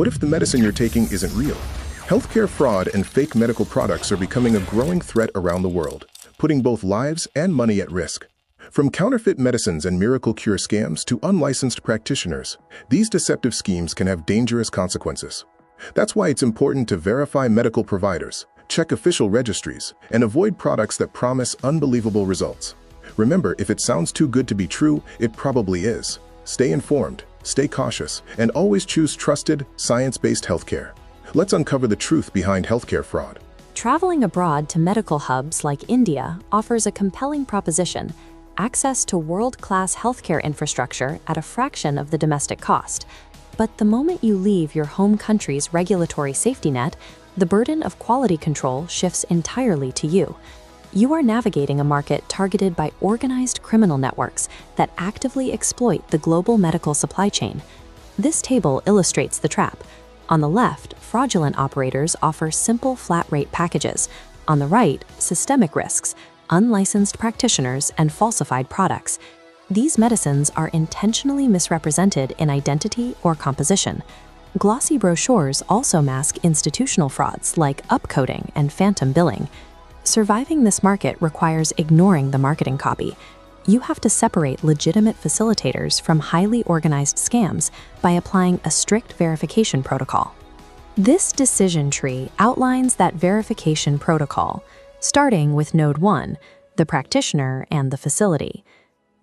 What if the medicine you're taking isn't real? Healthcare fraud and fake medical products are becoming a growing threat around the world, putting both lives and money at risk. From counterfeit medicines and miracle cure scams to unlicensed practitioners, these deceptive schemes can have dangerous consequences. That's why it's important to verify medical providers, check official registries, and avoid products that promise unbelievable results. Remember, if it sounds too good to be true, it probably is. Stay informed, stay cautious, and always choose trusted, science-based healthcare. Let's uncover the truth behind healthcare fraud. Traveling abroad to medical hubs like India offers a compelling proposition: access to world-class healthcare infrastructure at a fraction of the domestic cost. But the moment you leave your home country's regulatory safety net, the burden of quality control shifts entirely to you. You are navigating a market targeted by organized criminal networks that actively exploit the global medical supply chain. This table illustrates the trap. On the left, fraudulent operators offer simple flat-rate packages. On the right, systemic risks, unlicensed practitioners, and falsified products. These medicines are intentionally misrepresented in identity or composition. Glossy brochures also mask institutional frauds like upcoding and phantom billing. Surviving this market requires ignoring the marketing copy. You have to separate legitimate facilitators from highly organized scams by applying a strict verification protocol. This decision tree outlines that verification protocol, starting with Node 1, the practitioner and the facility.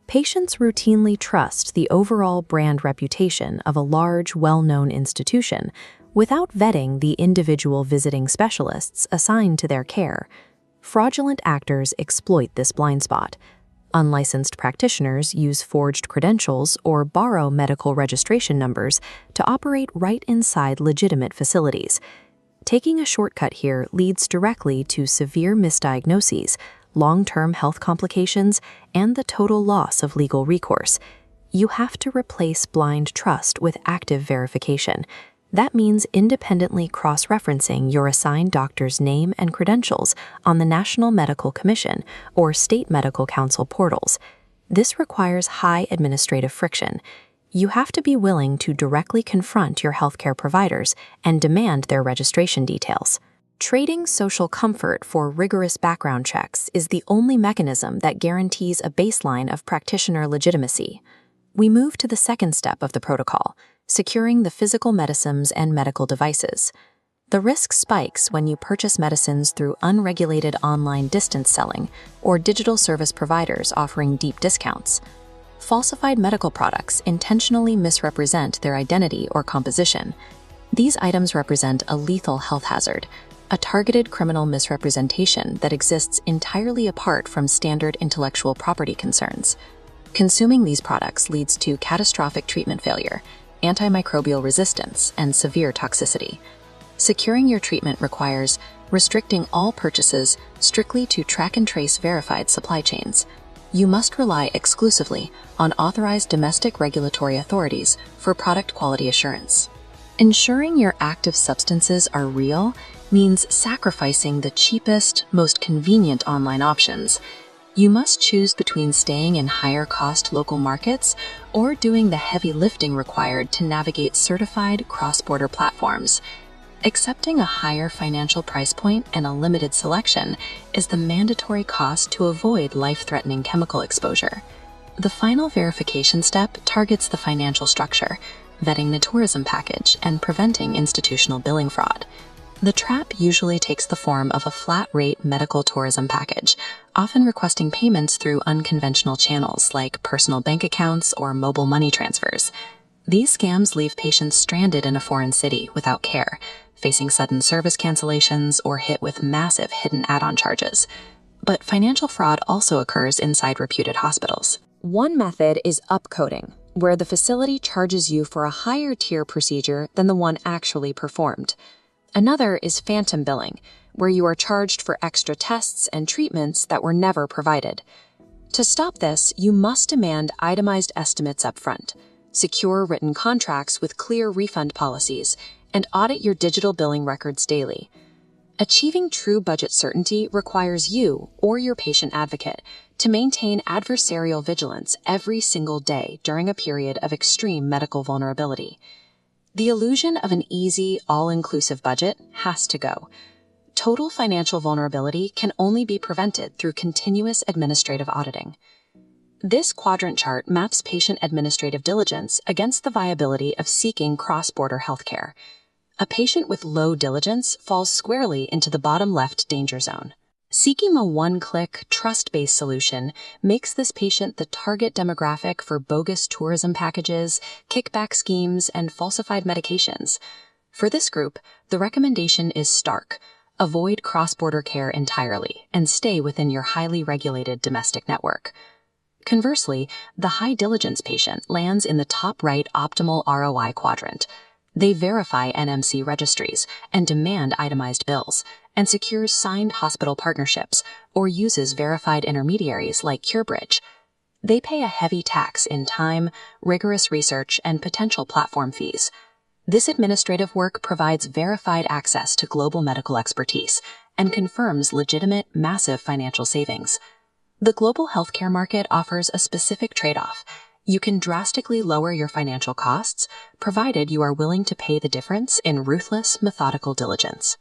Patients routinely trust the overall brand reputation of a large, well-known institution without vetting the individual visiting specialists assigned to their care. Fraudulent actors exploit this blind spot. Unlicensed practitioners use forged credentials or borrow medical registration numbers to operate right inside legitimate facilities. Taking a shortcut here leads directly to severe misdiagnoses, long-term health complications, and the total loss of legal recourse. You have to replace blind trust with active verification. That means independently cross-referencing your assigned doctor's name and credentials on the National Medical Commission or State Medical Council portals. This requires high administrative friction. You have to be willing to directly confront your healthcare providers and demand their registration details. Trading social comfort for rigorous background checks is the only mechanism that guarantees a baseline of practitioner legitimacy. We move to the second step of the protocol: securing the physical medicines and medical devices. The risk spikes when you purchase medicines through unregulated online distance selling or digital service providers offering deep discounts. Falsified medical products intentionally misrepresent their identity or composition. These items represent a lethal health hazard, a targeted criminal misrepresentation that exists entirely apart from standard intellectual property concerns. Consuming these products leads to catastrophic treatment failure, antimicrobial resistance, and severe toxicity. Securing your treatment requires restricting all purchases strictly to track and trace verified supply chains. You must rely exclusively on authorized domestic regulatory authorities for product quality assurance. Ensuring your active substances are real means sacrificing the cheapest, most convenient online options. You must choose between staying in higher-cost local markets or doing the heavy lifting required to navigate certified cross-border platforms. Accepting a higher financial price point and a limited selection is the mandatory cost to avoid life-threatening chemical exposure. The final verification step targets the financial structure, vetting the tourism package, and preventing institutional billing fraud. The trap usually takes the form of a flat-rate medical tourism package, often requesting payments through unconventional channels like personal bank accounts or mobile money transfers. These scams leave patients stranded in a foreign city without care, facing sudden service cancellations or hit with massive hidden add-on charges. But financial fraud also occurs inside reputed hospitals. One method is upcoding, where the facility charges you for a higher-tier procedure than the one actually performed. Another is phantom billing, where you are charged for extra tests and treatments that were never provided. To stop this, you must demand itemized estimates up front, secure written contracts with clear refund policies, and audit your digital billing records daily. Achieving true budget certainty requires you, or your patient advocate, to maintain adversarial vigilance every single day during a period of extreme medical vulnerability. The illusion of an easy, all-inclusive budget has to go. Total financial vulnerability can only be prevented through continuous administrative auditing. This quadrant chart maps patient administrative diligence against the viability of seeking cross-border healthcare. A patient with low diligence falls squarely into the bottom left danger zone. Seeking a one-click, trust-based solution makes this patient the target demographic for bogus tourism packages, kickback schemes, and falsified medications. For this group, the recommendation is stark. Avoid cross-border care entirely and stay within your highly regulated domestic network. Conversely, the high diligence patient lands in the top right optimal ROI quadrant. They verify NMC registries and demand itemized bills, and secures signed hospital partnerships or uses verified intermediaries like CureBridge. They pay a heavy tax in time, rigorous research, and potential platform fees. This administrative work provides verified access to global medical expertise and confirms legitimate, massive financial savings. The global healthcare market offers a specific trade-off. You can drastically lower your financial costs, provided you are willing to pay the difference in ruthless, methodical diligence.